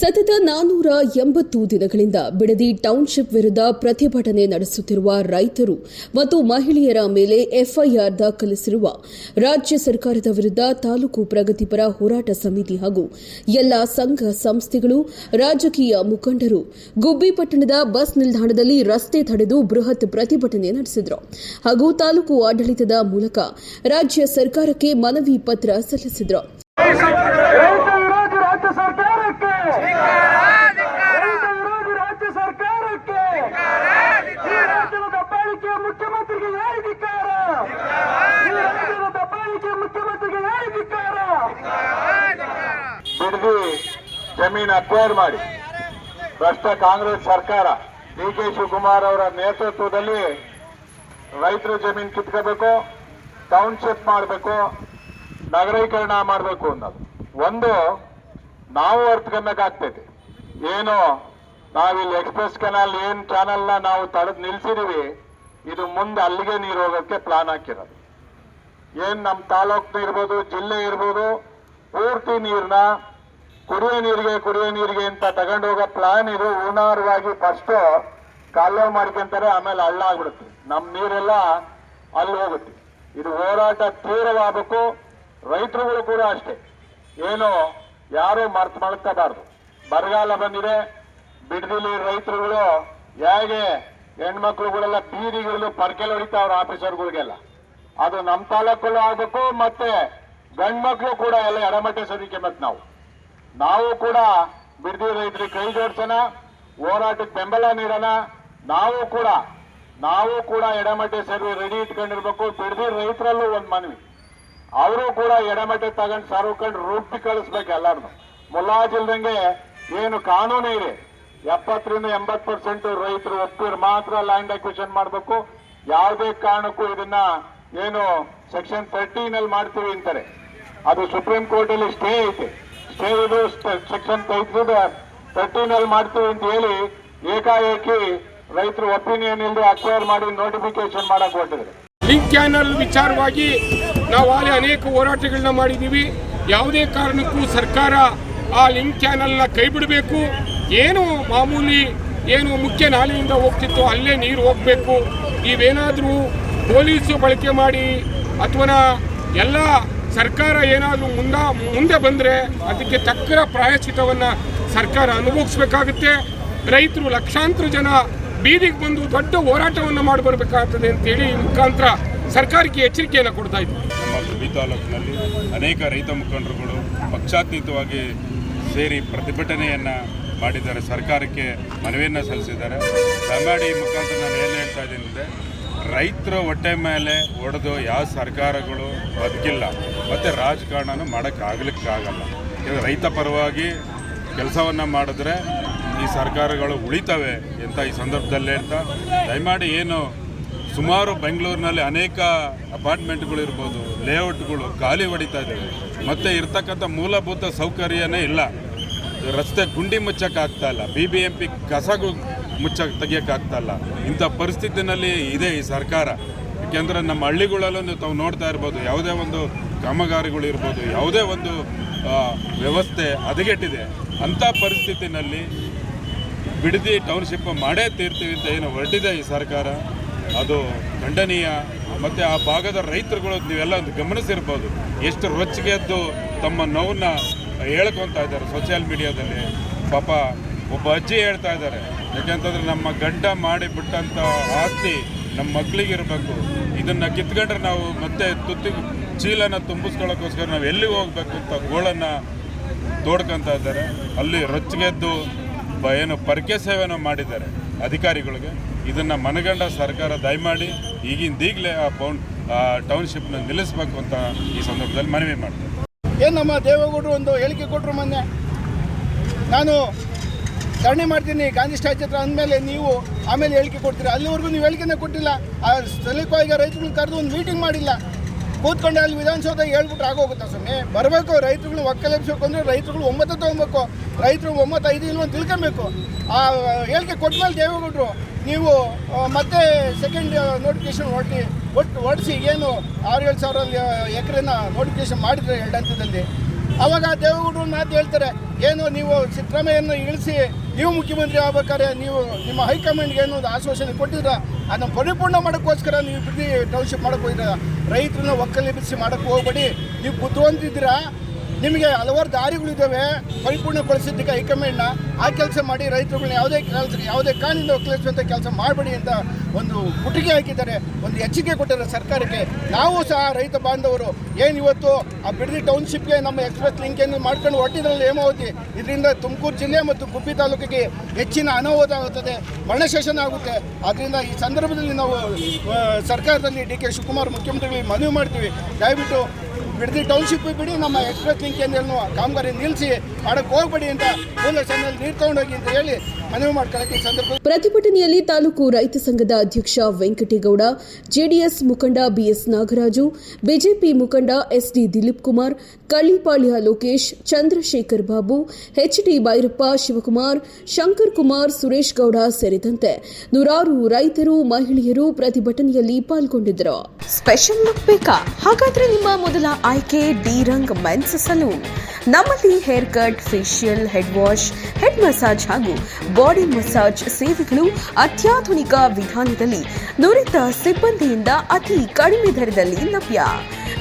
ಸತತ 480 ದಿನಗಳಿಂದ ಬಿಡದಿ ಟೌನ್ಶಿಪ್ ವಿರುದ್ಧ ಪ್ರತಿಭಟನೆ ನಡೆಸುತ್ತಿರುವ ರೈತರು ಮತ್ತು ಮಹಿಳೆಯರ ಮೇಲೆ ಎಫ್ಐಆರ್ ದಾಖಲಿಸಿರುವ ರಾಜ್ಯ ಸರ್ಕಾರದ ವಿರುದ್ಧ ತಾಲೂಕು ಪ್ರಗತಿಪರ ಹೋರಾಟ ಸಮಿತಿ ಹಾಗೂ ಎಲ್ಲ ಸಂಘ ಸಂಸ್ಥೆಗಳು, ರಾಜಕೀಯ ಮುಖಂಡರು ಗುಬ್ಬಿ ಪಟ್ಟಣದ ಬಸ್ ನಿಲ್ದಾಣದಲ್ಲಿ ರಸ್ತೆ ತಡೆದು ಬೃಹತ್ ಪ್ರತಿಭಟನೆ ನಡೆಸಿದರು ಹಾಗೂ ತಾಲೂಕು ಆಡಳಿತದ ಮೂಲಕ ರಾಜ್ಯ ಸರ್ಕಾರಕ್ಕೆ ಮನವಿ ಪತ್ರ ಸಲ್ಲಿಸಿದರು. ಬಿಡದಿ ಜಮೀನು ಅಕ್ವೈರ್ ಮಾಡಿ ಭ್ರಷ್ಟ ಕಾಂಗ್ರೆಸ್ ಸರ್ಕಾರ ಡಿ.ಕೆ. ಶಿವಕುಮಾರ್ ಅವರ ನೇತೃತ್ವದಲ್ಲಿ ರೈತರ ಜಮೀನು ಕಿತ್ಕೋಬೇಕು, ಟೌನ್ಶಿಪ್ ಮಾಡಬೇಕು, ನಗರೀಕರಣ ಮಾಡಬೇಕು ಅನ್ನೋದು ಒಂದು ನಾವು ಅರ್ಥಕನ್ನಕ್ಕಾಗ್ತೈತಿ. ಏನು ನಾವಿಲ್ಲಿ ಎಕ್ಸ್ಪ್ರೆಸ್ ಕೆನಾಲ್ ಏನ್ ಚಾನಲ್ನ ನಾವು ತಡೆದು ನಿಲ್ಸಿದೀವಿ, ಇದು ಮುಂದೆ ಅಲ್ಲಿಗೆ ನೀರು ಹೋಗೋಕ್ಕೆ ಪ್ಲಾನ್ ಹಾಕಿರೋದು. ಏನ್ ನಮ್ಮ ತಾಲೂಕು ಇರ್ಬೋದು, ಜಿಲ್ಲೆ ಇರ್ಬೋದು, ಪೂರ್ತಿ ನೀರನ್ನ ಕುಡಿಯೋ ನೀರಿಗೆ ಅಂತ ತಗೊಂಡು ಹೋಗೋ ಪ್ಲಾನ್ ಇದು. ಹೂನಾರವಾಗಿ ಫಸ್ಟ್ ಕಾಲುವೆ ಮಾಡ್ಕೊಂತಾರೆ, ಆಮೇಲೆ ಹಳ್ಳ ಆಗ್ಬಿಡುತ್ತೆ, ನಮ್ಮ ನೀರೆಲ್ಲ ಅಲ್ಲಿ ಹೋಗುತ್ತೆ. ಇದು ಹೋರಾಟ ತೀವ್ರವಾಗಬೇಕು. ರೈತರುಗಳು ಕೂಡ ಅಷ್ಟೇ, ಏನು ಯಾರು ಮಳ್ಕೋಬಾರ್ದು. ಬರಗಾಲ ಬಂದಿದೆ, ಬಿಡದಿಲಿ ರೈತರುಗಳು ಹೇಗೆ ಹೆಣ್ಮಕ್ಳುಗಳೆಲ್ಲ ಬೀದಿಗಳು ಪರ್ಕೆಲ್ ಹೊಡಿತಾವ್ರ ಆಫೀಸರ್ಗಳಿಗೆಲ್ಲ, ಅದು ನಮ್ಮ ತಾಲೂಕಲ್ಲೂ ಆಗ್ಬೇಕು. ಮತ್ತೆ ಗಂಡು ಮಕ್ಳು ಕೂಡ ಎಲ್ಲ ಎಡಮಟ್ಟೆ ಸದಿಕೆ. ಮತ್ತೆ ನಾವು ಕೂಡ ಬಿಡದಿ ರೈತರಿಗೆ ಕೈ ಜೋಡಿಸೋಣ, ಹೋರಾಟಕ್ಕೆ ಬೆಂಬಲ ನೀಡೋಣ. ನಾವು ಕೂಡ ಎಡಮಟ್ಟೆ ಸರ್ವೆ ರೆಡಿ ಇಟ್ಕೊಂಡಿರ್ಬೇಕು. ಬಿಡದಿ ರೈತರಲ್ಲೂ ಒಂದು ಮನವಿ, ಅವರು ಕೂಡ ಎಡಮಟ್ಟೆ ತಗೊಂಡು ಸರ್ವಕೊಂಡು ರೂಪಿ ಕಳಿಸ್ಬೇಕು. ಎಲ್ಲಾರು ಮುಲಾಜಿಲ್ದಂಗೆ ಏನು ಕಾನೂನು ಇದೆ, 70% 80% ರೈತರು ಒಪ್ಪಿರು ಮಾತ್ರ ಲ್ಯಾಂಡ್ ಅಕ್ವಿಷನ್ ಮಾಡಬೇಕು. ಯಾವುದೇ ಕಾರಣಕ್ಕೂ ಇದನ್ನ ಏನು ಸೆಕ್ಷನ್ 13 ಮಾಡ್ತೀವಿ ಅಂತಾರೆ, ಅದು ಸುಪ್ರೀಂ ಕೋರ್ಟ್ ಅಲ್ಲಿ ಸ್ಟೇ ಐತೆ. ಸ್ಟೇ ಇದು ಸೆಕ್ಷನ್ 13 ಮಾಡ್ತೀವಿ ಅಂತ ಹೇಳಿ ಏಕಾಏಕಿ ರೈತರು ಒಪಿನಿಯನ್ ಇಲ್ಲದೆ ಅಕ್ವೈರ್ ಮಾಡಿ ನೋಟಿಫಿಕೇಶನ್ ಮಾಡಕ್ ಹೊರಟಿದ್ರೆ. ಲಿಂಕ್ ಚಾನಲ್ ವಿಚಾರವಾಗಿ ನಾವು ಅಲ್ಲಿ ಅನೇಕ ಹೋರಾಟಗಳನ್ನ ಮಾಡಿದ್ದೀವಿ. ಯಾವುದೇ ಕಾರಣಕ್ಕೂ ಸರ್ಕಾರ ಆ ಲಿಂಕ್ ಚಾನಲ್ನ ಕೈ ಬಿಡಬೇಕು. ಏನು ಮಾಮೂಲಿ ಏನು ಮುಖ್ಯ ನಾಲೆಯಿಂದ ಹೋಗ್ತಿತ್ತು ಅಲ್ಲೇ ನೀರು ಹೋಗಬೇಕು. ನೀವೇನಾದರೂ ಪೊಲೀಸು ಬಳಕೆ ಮಾಡಿ ಅಥವಾ ಎಲ್ಲ ಸರ್ಕಾರ ಏನಾದರೂ ಮುಂದೆ ಬಂದರೆ ಅದಕ್ಕೆ ತಕ್ಕ ಪ್ರಾಯಶ್ಚಿತ್ತವನ್ನು ಸರ್ಕಾರ ಅನುಭವಿಸಬೇಕಾಗುತ್ತೆ. ರೈತರು ಲಕ್ಷಾಂತರ ಜನ ಬೀದಿಗೆ ಬಂದು ದೊಡ್ಡ ಹೋರಾಟವನ್ನು ಮಾಡಿ ಬರಬೇಕಾಗ್ತದೆ ಅಂತೇಳಿ ಈ ಮುಖಾಂತರ ಸರ್ಕಾರಕ್ಕೆ ಎಚ್ಚರಿಕೆಯನ್ನು ಕೊಡ್ತಾ ಇದ್ವಿ. ನಮ್ಮ ಗುಬ್ಬಿ ತಾಲೂಕಿನಲ್ಲಿ ಅನೇಕ ರೈತ ಮುಖಂಡರುಗಳು ಪಕ್ಷಾತೀತವಾಗಿ ಸೇರಿ ಪ್ರತಿಭಟನೆಯನ್ನು ಮಾಡಿದ್ದಾರೆ, ಸರ್ಕಾರಕ್ಕೆ ಮನವಿಯನ್ನು ಸಲ್ಲಿಸಿದ್ದಾರೆ. ದಯಮಾಡಿ ಈ ಮುಖಾಂತರ ನಾನು ಏನು ಹೇಳ್ತಾ ಇದ್ದೀನಿ ಅಂದರೆ, ರೈತರ ಹೊಟ್ಟೆ ಮೇಲೆ ಹೊಡೆದು ಯಾವ ಸರ್ಕಾರಗಳು ಬದುಕಿಲ್ಲ, ಮತ್ತು ರಾಜಕಾರಣನೂ ಮಾಡೋಕ್ಕಾಗಲಿಕ್ಕಾಗಲ್ಲ. ರೈತ ಪರವಾಗಿ ಕೆಲಸವನ್ನು ಮಾಡಿದ್ರೆ ಈ ಸರ್ಕಾರಗಳು ಉಳಿತವೆ ಅಂತ ಈ ಸಂದರ್ಭದಲ್ಲಿ ಹೇಳ್ತಾ, ದಯಮಾಡಿ ಏನು ಸುಮಾರು ಬೆಂಗಳೂರಿನಲ್ಲಿ ಅನೇಕ ಅಪಾರ್ಟ್ಮೆಂಟ್ಗಳು ಇರ್ಬೋದು, ಲೇಔಟ್ಗಳು ಖಾಲಿ ಹೊಡಿತಾ ಇದ್ದಾವೆ, ಮತ್ತು ಇರ್ತಕ್ಕಂಥ ಮೂಲಭೂತ ಸೌಕರ್ಯನೇ ಇಲ್ಲ. ರಸ್ತೆ ಗುಂಡಿ ಮುಚ್ಚಕ್ಕಾಗ್ತಾ ಇಲ್ಲ, BBMP ಕಸಗೂ ತೆಗಿಯೋಕ್ಕಾಗ್ತಾ ಇಲ್ಲ. ಇಂಥ ಪರಿಸ್ಥಿತಿನಲ್ಲಿ ಇದೆ ಈ ಸರ್ಕಾರ. ಏಕೆಂದರೆ ನಮ್ಮ ಹಳ್ಳಿಗಳಲ್ಲೂ ತಾವು ನೋಡ್ತಾ ಇರ್ಬೋದು, ಯಾವುದೇ ಒಂದು ಕಾಮಗಾರಿಗಳು ಇರ್ಬೋದು, ಯಾವುದೇ ಒಂದು ವ್ಯವಸ್ಥೆ ಹದಗೆಟ್ಟಿದೆ. ಅಂಥ ಪರಿಸ್ಥಿತಿನಲ್ಲಿ ಬಿಡದಿ ಟೌನ್ಶಿಪ್ ಮಾಡೇ ತೀರ್ತೀವಿ ಅಂತ ಏನು ಹೊರಟಿದೆ ಈ ಸರ್ಕಾರ, ಅದು ಖಂಡನೀಯ. ಮತ್ತು ಆ ಭಾಗದ ರೈತರುಗಳು ನೀವೆಲ್ಲ ಗಮನಿಸಿರ್ಬೋದು, ಎಷ್ಟು ರೊಚ್ಚಿಗೆದ್ದು ತಮ್ಮ ನೋವನ್ನು ಹೇಳ್ಕೊತಾ ಇದ್ದಾರೆ ಸೋಷಿಯಲ್ ಮೀಡಿಯಾದಲ್ಲಿ. ಪಾಪ ಒಬ್ಬ ಅಜ್ಜಿ ಹೇಳ್ತಾ ಇದ್ದಾರೆ, ಯಾಕೆಂತಂದರೆ ನಮ್ಮ ಗಂಡ ಮಾಡಿಬಿಟ್ಟಂಥ ಆಸ್ತಿ ನಮ್ಮ ಮಕ್ಕಳಿಗಿರಬೇಕು, ಇದನ್ನು ಕಿತ್ಕೊಂಡ್ರೆ ನಾವು ಮತ್ತೆ ಚೀಲನ ತುಂಬಿಸ್ಕೊಳ್ಳೋಕ್ಕೋಸ್ಕರ ನಾವು ಎಲ್ಲಿಗೆ ಹೋಗ್ಬೇಕು ಅಂತ ಗೋಳನ್ನು ತೋಡ್ಕೊತಾ ಇದ್ದಾರೆ. ಅಲ್ಲಿ ರೊಚ್ಚಿಗೆದ್ದು ಏನು ಪರಕೆ ಸೇವೆಯನ್ನು ಮಾಡಿದ್ದಾರೆ ಅಧಿಕಾರಿಗಳಿಗೆ. ಇದನ್ನು ಮನಗಂಡ ಸರ್ಕಾರ ದಯಮಾಡಿ ಈಗಲೇ ಆ ಟೌನ್ಶಿಪ್ನ ನಿಲ್ಲಿಸಬೇಕು ಅಂತ ಈ ಸಂದರ್ಭದಲ್ಲಿ ಮನವಿ ಮಾಡ್ತಾರೆ. ಏನು ನಮ್ಮ ದೇವೇಗೌಡರು ಒಂದು ಹೇಳಿಕೆ ಕೊಟ್ಟರು ಮೊನ್ನೆ, ನಾನು ಧರಣಿ ಮಾಡ್ತೀನಿ ಗಾಂಧಿ ಸ್ಟ್ಯಾಚ್ಯೂ ಹತ್ರ ಅಂದಮೇಲೆ ನೀವು ಆಮೇಲೆ ಹೇಳಿಕೆ ಕೊಡ್ತೀರಾ. ಅಲ್ಲಿವರೆಗೂ ನೀವು ಹೇಳಿಕೆನೇ ಕೊಟ್ಟಿಲ್ಲ. ಆ ಸ್ಥಳೀಯವಾಗಿ ರೈತರುಗಳು ಕರೆದು ಒಂದು ಮೀಟಿಂಗ್ ಮಾಡಿಲ್ಲ. ಕೂತ್ಕೊಂಡು ಅಲ್ಲಿ ವಿಧಾನಸೌಧ ಹೇಳ್ಬಿಟ್ರೆ ಆಗೋಗುತ್ತಾ ಸ್ವಾಮಿ? ಬರಬೇಕು, ರೈತರುಗಳು ಒಕ್ಕಲೆಬ್ಸಬೇಕು ಅಂದರೆ ರೈತರುಗಳು ಒಮ್ಮತ ತೊಗೊಬೇಕು. ರೈತರು ಒಮ್ಮತ ಐದು ಇಲ್ವೋ ಅಂತ ತಿಳ್ಕೊಬೇಕು. ಆ ಹೇಳಿಕೆ ಕೊಟ್ಟ ಮೇಲೆ ದೇವೇಗೌಡರು ನೀವು ಮತ್ತೆ ಸೆಕೆಂಡ್ ನೋಟಿಫಿಕೇಶನ್ ಹೊರಡಿಸಿ ಏನು 6-7 ಸಾವಿರ ಎಕರೆನ ನೋಟಿಫಿಕೇಶನ್ ಮಾಡಿದ್ರೆ 2 ಹಂತದಲ್ಲಿ. ಅವಾಗ ದೇವೇಗೌಡರು ಮಾತು ಹೇಳ್ತಾರೆ, ಏನು ನೀವು ಸಿದ್ದರಾಮಯ್ಯನ ಇಳಿಸಿ ನೀವು ಮುಖ್ಯಮಂತ್ರಿ ಆಗ್ಬೇಕಾದ್ರೆ ನೀವು ನಿಮ್ಮ ಹೈಕಮಾಂಡ್ಗೆ ಏನು ಆಶ್ವಾಸನೆ ಕೊಟ್ಟಿದ್ರ, ಅದನ್ನು ಪರಿಪೂರ್ಣ ಮಾಡೋಕ್ಕೋಸ್ಕರ ನೀವು ಬಿಡಿ ಟೌನ್ಶಿಪ್ ಮಾಡೋಕ್ಕೆ ಹೋಗಿದ್ರ. ರೈತರನ್ನ ಒಕ್ಕಲೆಬ್ಬಿಸಿ ಮಾಡೋಕ್ಕೆ ಹೋಗ್ಬೇಡಿ. ನೀವು ಬುದ್ಧಿವಂತಿದ್ದೀರಾ, ನಿಮಗೆ ಹಲವಾರು ದಾರಿಗಳಿದ್ದಾವೆ ಪರಿಪೂರ್ಣಗೊಳಿಸಿದ್ದಕ್ಕೆ ಹೈಕಮಾಂಡ್ನ. ಆ ಕೆಲಸ ಮಾಡಿ ರೈತರುಗಳನ್ನ ಯಾವುದೇ ಕಾರಣದಿಂದ ಒಕ್ಕಲಿಸುವಂಥ ಕೆಲಸ ಮಾಡಬೇಡಿ ಅಂತ ಒಂದು ಕುಟಿಗೆ ಹಾಕಿದ್ದಾರೆ, ಒಂದು ಎಚ್ಚರಿಕೆ ಕೊಟ್ಟಿದ್ದಾರೆ ಸರ್ಕಾರಕ್ಕೆ. ನಾವು ಸಹ ರೈತ ಬಾಂಧವರು ಏನು ಇವತ್ತು ಆ ಬಿಡದಿ ಟೌನ್ಶಿಪ್ಗೆ ನಮ್ಮ ಎಕ್ಸ್ಪ್ರೆಸ್ ಲಿಂಕನ್ನು ಮಾಡ್ಕೊಂಡು ಹೊಟ್ಟಿದ್ರಲ್ಲಿ ಹೇಮಾವತಿ, ಇದರಿಂದ ತುಮಕೂರು ಜಿಲ್ಲೆ ಮತ್ತು ಗುಬ್ಬಿ ತಾಲೂಕಿಗೆ ಹೆಚ್ಚಿನ ಅನಾಹುತ ಆಗುತ್ತದೆ, ಮರಣಶಾಸನ ಆಗುತ್ತೆ. ಆದ್ದರಿಂದ ಈ ಸಂದರ್ಭದಲ್ಲಿ ನಾವು ಸರ್ಕಾರದಲ್ಲಿ ಡಿ.ಕೆ. ಶಿವಕುಮಾರ್ ಮುಖ್ಯಮಂತ್ರಿಗಳಿಗೆ ಮನವಿ ಮಾಡ್ತೀವಿ, ದಯವಿಟ್ಟು ಬಿಡದಿ ಟೌನ್ಶಿಪ್ ಬಿಡಿ, ನಮ್ಮ ಎಕ್ಸ್ಪ್ರೆಸ್ ಲಿಂಕ್ ಏನೇನು ಕಾಮಗಾರಿ ನಿಲ್ಲಿಸಿ ಮಾಡಕ್ಕೆ ಹೋಗ್ಬೇಡಿ ಅಂತ ಮೂಲ ಸಣ್ಣಲ್ಲಿ ನೀರು ತಗೊಂಡೋಗಿ ಅಂತ ಹೇಳಿ ಮನವಿ ಮಾಡ್ಕೊಳ್ಳೋಕೆ ಈ ಸಂದರ್ಭ. ಪ್ರತಿಭಟನೆಯಲ್ಲಿ ತಾಲೂಕು ರೈತ ಸಂಘದ ಅಧ್ಯಕ್ಷ ವೆಂಕಟೇಗೌಡ, ಜೆಡಿಎಸ್ ಮುಖಂಡ ಬಿಎಸ್ ನಾಗರಾಜು, ಬಿಜೆಪಿ ಮುಖಂಡ ಎಸ್ಡಿ ದಿಲೀಪ್ ಕುಮಾರ್, ಕಳ್ಳಿಪಾಳ್ಯ ಲೋಕೇಶ್, ಚಂದ್ರಶೇಖರ್ ಬಾಬು, ಎಚ್ಡಿ ಭೈರಪ್ಪ, ಶಿವಕುಮಾರ್, ಶಂಕರ್ ಕುಮಾರ್, ಸುರೇಶ್ ಗೌಡ ಸೇರಿದಂತೆ ನೂರಾರು ರೈತರು, ಮಹಿಳೆಯರು ಪ್ರತಿಭಟನೆಯಲ್ಲಿ ಪಾಲ್ಗೊಂಡಿದ್ದರು. ಸ್ಪೆಷಲ್ ಲುಕ್ ಬೇಕಾ? ಹಾಗಾದ್ರೆ ನಿಮ್ಮ ಮೊದಲ ಆಯ್ಕೆ ಡಿ ರಂಗ್ ಮೆನ್ಸ್ ಸಲೂನ್. ನಮ್ಮಲ್ಲಿ hair cut, facial, head wash, head massage ಹಾಗೂ ಬಾಡಿ ಮಸಾಜ್ ಸೇವೆಗಳು ಅತ್ಯಾಧುನಿಕ ವಿಧಾನದಲ್ಲಿ ನುರಿತ ಸಿಬ್ಬಂದಿಯಿಂದ ಅತಿ ಕಡಿಮೆ ದರದಲ್ಲಿ ಲಭ್ಯ.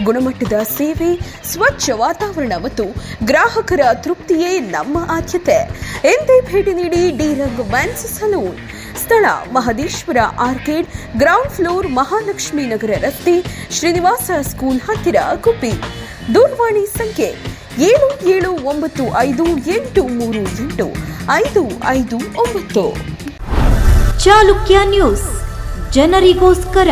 ಗುಣಮಟ್ಟದ ಸೇವೆ, ಸ್ವಚ್ಛ ವಾತಾವರಣ ಮತ್ತು ಗ್ರಾಹಕರ ತೃಪ್ತಿಯೇ ನಮ್ಮ ಆದ್ಯತೆ. ಎಂದೇ ಭೇಟಿ ನೀಡಿ ಡಿ ರಂಗ್ ಮೆನ್ಸ್ ಸಲೂನ್. ಸ್ಥಳ Mahadeshwara arcade, ground floor, Mahalakshmi Nagara ರಸ್ತೆ, ಶ್ರೀನಿವಾಸ ಸ್ಕೂಲ್ ಹತ್ತಿರ, ಗುಬ್ಬಿ. ದೂರವಾಣಿ ಸಂಖ್ಯೆ 7795838559. ಚಾಲುಕ್ಯ ನ್ಯೂಸ್, ಜನರಿಗೋಸ್ಕರ.